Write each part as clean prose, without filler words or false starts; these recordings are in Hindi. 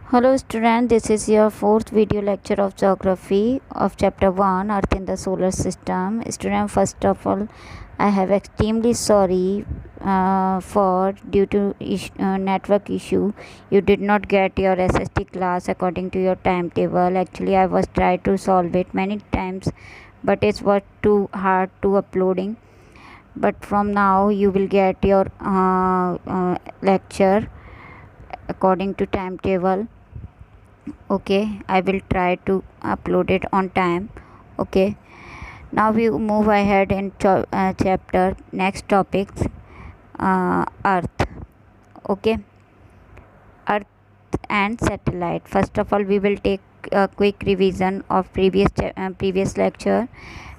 Hello student, this is your fourth video lecture of geography of chapter 1 Earth in the solar system. Student, first of all, I have extremely sorry for due to network issue you did not get your SST class according to your timetable. Actually, I was trying to solve it many times, but it was too hard to uploading. But from now you will get your lecture according to timetable. Okay, I will try to upload it on time. Okay, now we move ahead in chapter next topics, earth. Okay, earth and satellite. First of all, we will take a quick revision of previous lecture.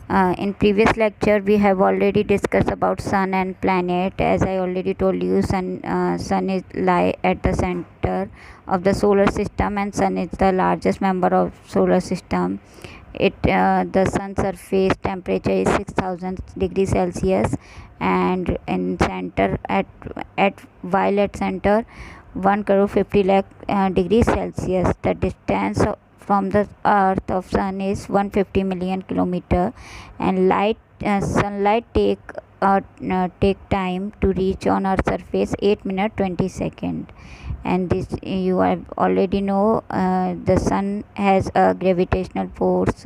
In previous lecture we have already discussed about sun and planet. As I already told you, sun is lie at the center of the solar system, and sun is the largest member of solar system. The sun surface temperature is 6000 degrees Celsius, and in center at violet center 1 crore 50 lakh degrees Celsius. The distance from the earth of sun is 150 million kilometer, and sunlight take time to reach on our surface 8 minutes 20 seconds. And this you already know, the sun has a gravitational force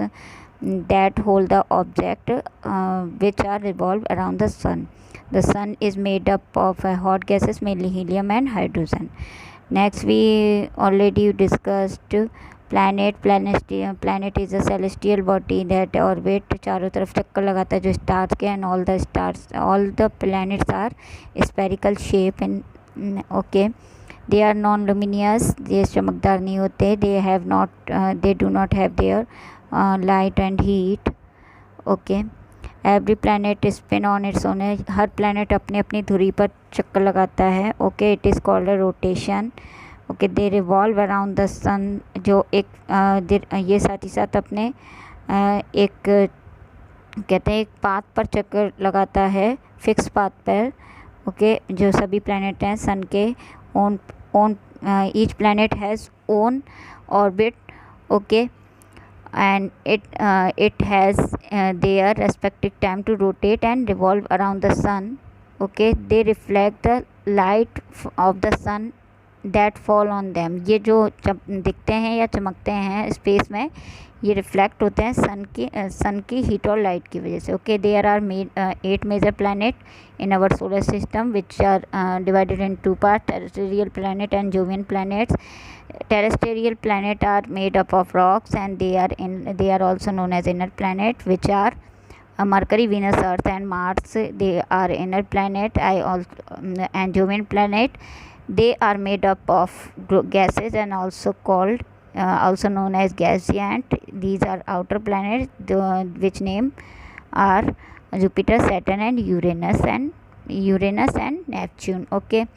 that hold the object which are revolve around the sun. The sun is made up of hot gases, mainly helium and hydrogen. Next, we already discussed planet is a celestial body that orbit चारों तरफ चक्कर लगाता है जो स्टार्स के, and all the planets are spherical shape and okay, they are non-luminous, ये चमकदार नहीं होते, they do not have their light and heat. Okay, every planet spin on its own, हर प्लानट अपनी अपनी धुरी पर चक्कर लगाता है. Okay, it is called a rotation. Okay, they revolve around the sun, जो एक ये साथ ही साथ अपने एक कहते हैं एक पाथ पर चक्कर लगाता है, फिक्स पाथ पर. ओके, जो सभी प्लानट हैं सन के own each planet has own orbit. Okay, and it has their respective time to rotate and revolve around the sun. Okay, they reflect the light of the sun that fall on them. ये जो दिखते हैं या चमकते हैं स्पेस में, ये रिफ्लेक्ट होते हैं सन की हीट और लाइट की वजह से. Okay, there are 8 major planet in our solar system, which are divided in two parts: terrestrial planet and Jovian planets. Terrestrial planet are made up of rocks, and they are also known as inner planet, which are Mercury, Venus, Earth and Mars. They are inner planet. And Jovian planet, they are made up of gases and also known as gas giant. These are outer planets, which name are Jupiter, Saturn and Uranus and Neptune. Okay,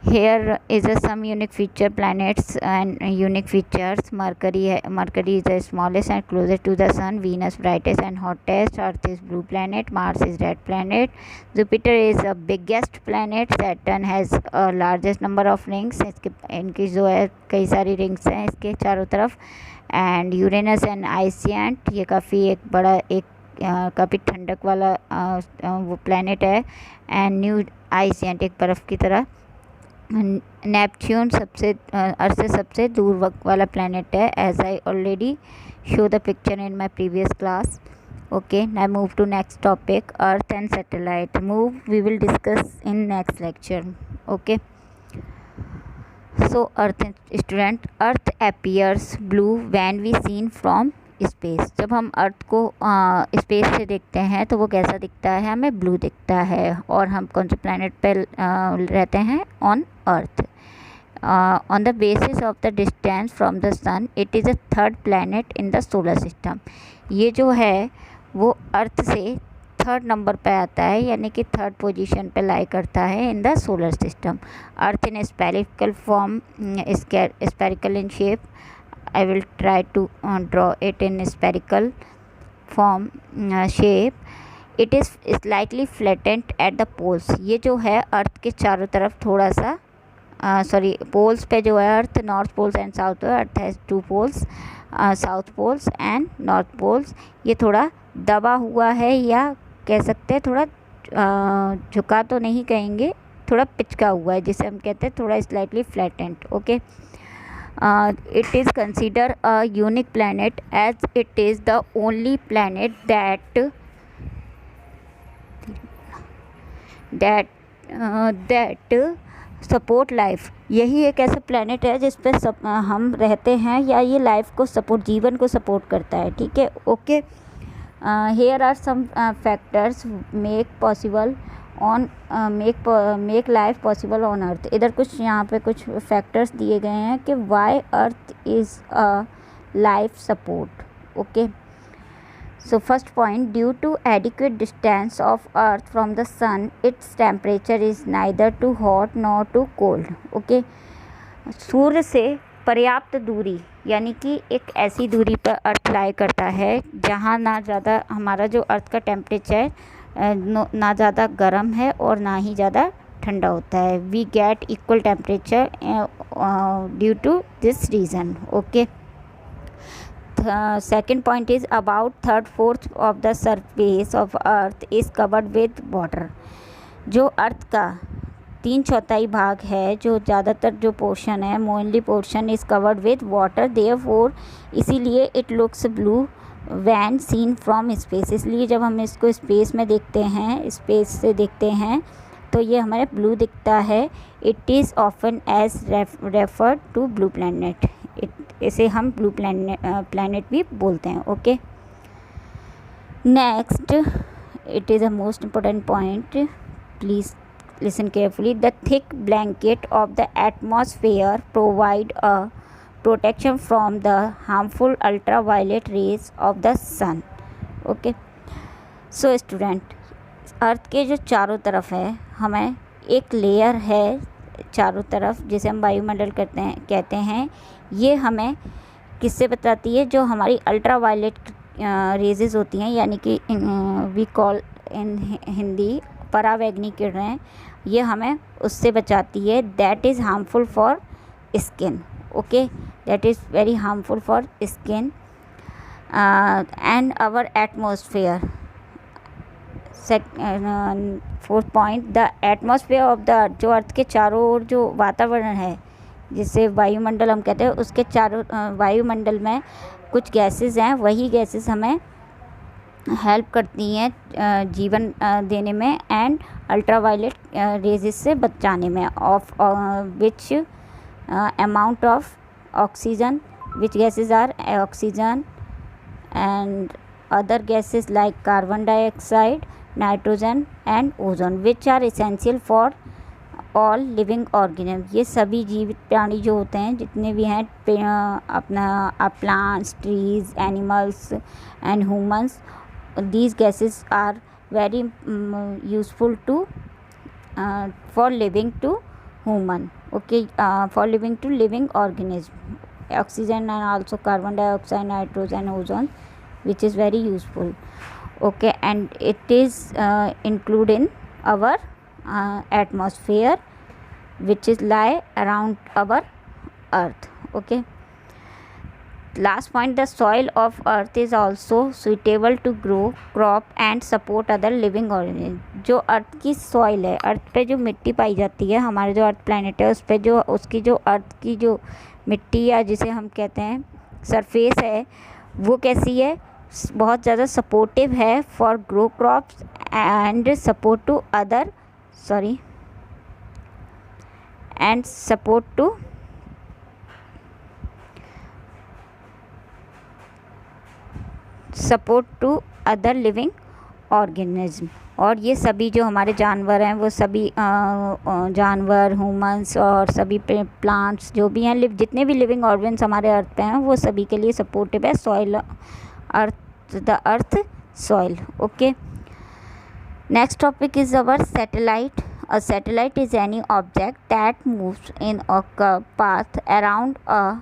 here is some unique feature planets and unique features. Mercury is the smallest and closest to the sun. Venus brightest and hottest. Earth is blue planet. Mars is red planet. Jupiter is the biggest planet. Saturn has a largest number of rings. इनकी जो है कई सारी रिंग्स हैं इसके चारों तरफ. एंड यूरेनस एंड आइसियंट, ये काफ़ी एक बड़ा काफ़ी ठंडक वाला वो प्लैनेट है. एंड न्यू आइसियंट, एक बर्फ़ की तरह. नेपच्यून अर्थ से सबसे दूर वाला प्लैनेट है, as I already show the picture in my previous class. Okay, now move to next topic, earth and satellite. We will discuss in next lecture. Okay, so earth student, earth appears blue when we seen from space. जब हम अर्थ को स्पेस से देखते हैं तो वो कैसा दिखता है, हमें ब्लू दिखता है. और हम कौन से प्लैनेट पे रहते हैं, on earth. On the basis of the distance from the sun, it is a third planet in the solar system. ये जो है वो अर्थ से थर्ड नंबर पे आता है, यानी कि थर्ड पोजीशन पे लाई करता है इन the solar system. Earth in spherical form, spherical in shape. I will try to draw it in spherical form shape. It is slightly flattened at the poles. ये जो है अर्थ के चारों तरफ थोड़ा सा सॉरी पोल्स पे जो है earth, north poles and south, earth has 2 poles, south poles and north poles. ये थोड़ा दबा हुआ है, या कह सकते हैं थोड़ा झुका तो नहीं कहेंगे, थोड़ा पिचका हुआ है, जिसे हम कहते हैं थोड़ा slightly flattened. Okay, it is consider a unique planet as it is the only planet that support life. यही एक ऐसा प्लैनेट है जिस पे हम रहते हैं, या ये लाइफ को सपोर्ट, जीवन को सपोर्ट करता है। ठीक है, okay. Here are some factors make life possible on earth. इधर कुछ यहाँ पे कुछ फैक्टर्स दिए गए हैं कि why earth is a life support. Okay, so first point, due to adequate distance of earth from the sun, its temperature is neither too hot nor too cold. okay, सूर्य से पर्याप्त दूरी, यानी कि एक ऐसी दूरी पर अर्थ लाई करता है जहाँ ना ज़्यादा हमारा जो अर्थ का टेम्परेचर ना ज़्यादा गर्म है और ना ही ज़्यादा ठंडा होता है। We get equal temperature due to this reason. Okay, second point is about 3/4 of the surface of earth is covered with water. जो अर्थ का 3/4 भाग है, जो ज़्यादातर जो पोर्शन है, mainly portion is covered with water, therefore इसीलिए it looks blue when seen from space. इसलिए जब हम इसको स्पेस में देखते हैं, स्पेस से देखते हैं, तो ये हमारे ब्लू दिखता है। It is often as referred to blue planet. इसे हम ब्लू प्लैनेट भी बोलते हैं। Okay, next, it is a most important point, please listen carefully. The thick blanket of the atmosphere provide a protection from the harmful ultraviolet rays of the sun. Okay, so student, earth के जो चारों तरफ है, हमें एक लेयर है चारों तरफ, जिसे हम वायुमंडल कहते हैं। ये हमें किससे बताती है? जो हमारी अल्ट्रा वायलेट रेजेस होती हैं, यानी कि वी कॉल इन हिंदी परावैंगनी किरणें, ये हमें उससे बचाती है। That is harmful for skin. Okay, that is very harmful for skin and our atmosphere. Fourth point, the atmosphere of the earth. जो अर्थ के चारों ओर जो वातावरण है, जिसे वायुमंडल हम कहते हैं, उसके चारों वायुमंडल में कुछ गैसेस हैं, वही गैसेस हमें हेल्प करती हैं जीवन देने में एंड अल्ट्रा वायलेट रेजेस से बचाने में। Of which amount of oxygen, which gases are oxygen and other gases like carbon dioxide, nitrogen and ozone, which are essential for all living organism. ये सभी जीवित प्राणी जो होते हैं, जितने भी हैं, अपना plants, trees, animals and humans, these gases are very useful to for living to human. Okay, for living to living organism, oxygen and also carbon dioxide, nitrogen, ozone, which is very useful. Okay, and it is included in our atmosphere, which is lie around our earth. Okay, last point, the soil of earth is also suitable to grow crop and support other living organisms. जो अर्थ की सॉइल है, अर्थ पे जो मिट्टी पाई जाती है, हमारे जो अर्थ प्लैनेट है, उस पे जो उसकी जो अर्थ की जो मिट्टी, या जिसे हम कहते हैं सरफेस है, वो कैसी है? बहुत ज़्यादा सपोर्टिव है for grow crops and support to other support to other living organism. और ये सभी जो हमारे जानवर हैं, वो सभी जानवर, ह्यूमंस और सभी प्लांट्स जो भी हैं, जितने भी लिविंग ऑर्गेन्स हमारे अर्थ पे हैं, वो सभी के लिए सपोर्टिव है soil, the earth soil. Okay, next topic is our satellite. A satellite is any object that moves in a curve path around a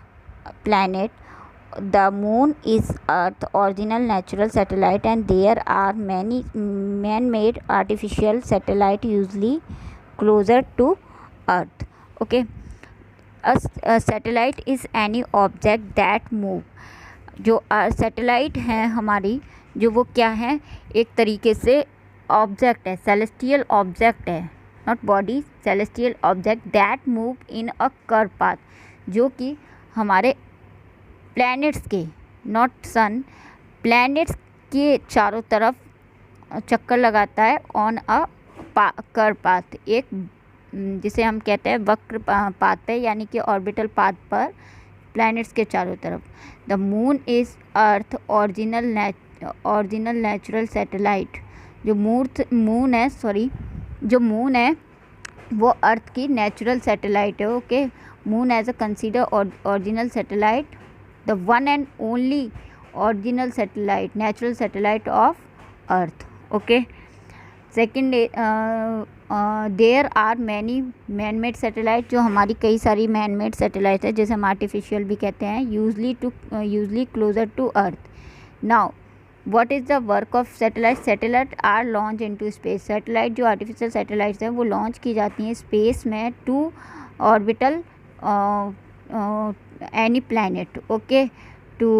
planet. The moon is Earth's original natural satellite, and there are many man-made artificial satellites usually closer to Earth. Okay, A satellite is any object that move. जो सैटेलाइट है हमारी, जो वो क्या है, एक तरीके से ऑब्जेक्ट है, सेलेस्टियल ऑब्जेक्ट है, not body, celestial object that move in a curve path, जो कि हमारे प्लैनेट्स के, नॉट सन, प्लैनेट्स के चारों तरफ चक्कर लगाता है ऑन अ कर्व पाथ, एक जिसे हम कहते हैं वक्र पाथ पे, यानी कि ऑर्बिटल पाथ पर प्लैनेट्स के चारों तरफ. The moon is earth original natural satellite. जो मून है वो अर्थ की नेचुरल सैटेलाइट है. Okay, moon as a consider original satellite, the one and only original satellite, natural satellite of earth. Okay, second, there are many man made satellite. जो हमारी कई सारी मैन मेड सैटेलाइट है, जैसे हम आर्टिफिशियल भी कहते हैं, usually closer to earth. Now what is the work of satellite? Satellite are launch into space. Satellite जो आर्टिफिशियल सैटेलाइट्स हैं वो लॉन्च की जाती हैं स्पेस में to orbital any planet. Okay, to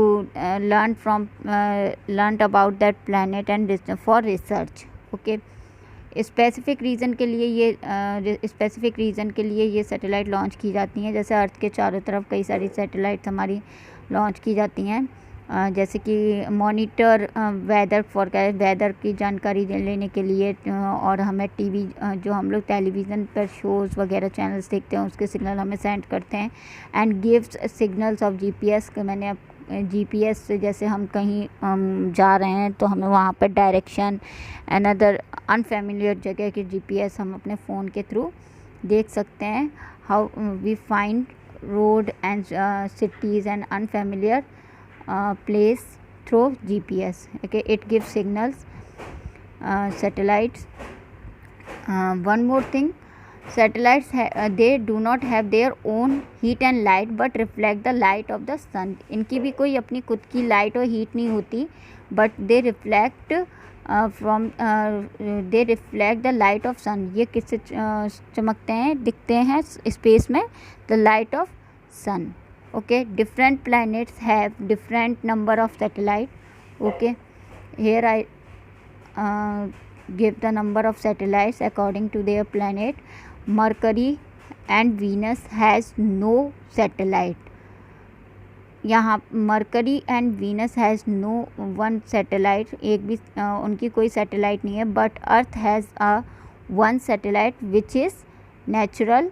learn about that planet and for research. Okay, specific reason के लिए ये सैटेलाइट लॉन्च की जाती हैं. जैसे अर्थ के चारों तरफ कई सारी सैटेलाइट्स हमारी लॉन्च की जाती हैं, जैसे कि मॉनिटर वेदर की जानकारी लेने के लिए, और हमें टीवी, जो हम लोग टेलीविज़न पर शोज़ वगैरह चैनल्स देखते हैं, उसके सिग्नल हमें सेंड करते हैं. And gives signals of GPS. मैंने जीपीएस से, जैसे हम कहीं जा रहे हैं तो हमें वहाँ पर डायरेक्शन, अनदर अनफेमिलियर जगह के जीपीएस हम अपने फ़ोन के थ्रू देख सकते हैं. How we find road and cities and unfamiliar place through GPS. Okay, it gives signals, satellites. One more thing, satellites they do not have their own heat and light but reflect the light of the sun. इनकी भी कोई अपनी खुद की लाइट और हीट नहीं होती, but they reflect they reflect the light of sun. ये किससे चमकते हैं, दिखते हैं स्पेस में? the light of sun. Okay, different planets have different number of satellite. Okay, here I give the number of satellites according to their planet. Mercury and Venus has no satellite. यहाँ mercury and venus has no one satellite, एक भी उनकी कोई सैटेलाइट नहीं है. But earth has a one satellite which is natural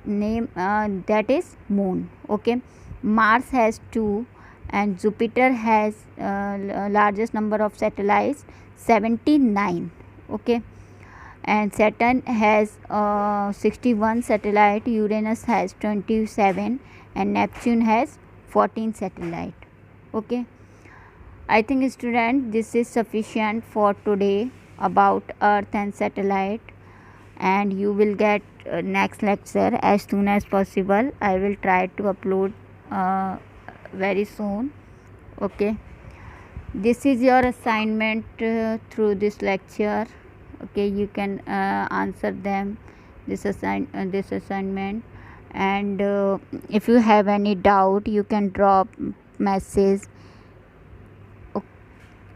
name, that is moon. Okay, Mars has 2 and Jupiter has largest number of satellites, 79. Okay, and Saturn has 61 satellite, Uranus has 27 and Neptune has 14 satellite. Okay, I think student this is sufficient for today about Earth and satellite, and you will get next lecture as soon as possible. I will try to upload very soon. Okay, this is your assignment through this lecture. Okay, you can answer them this assignment, and if you have any doubt you can drop message.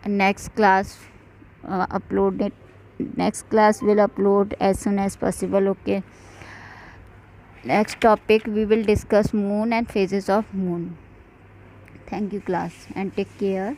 Next class next class will upload as soon as possible. Okay, next topic we will discuss moon and phases of moon. Thank you class and take care.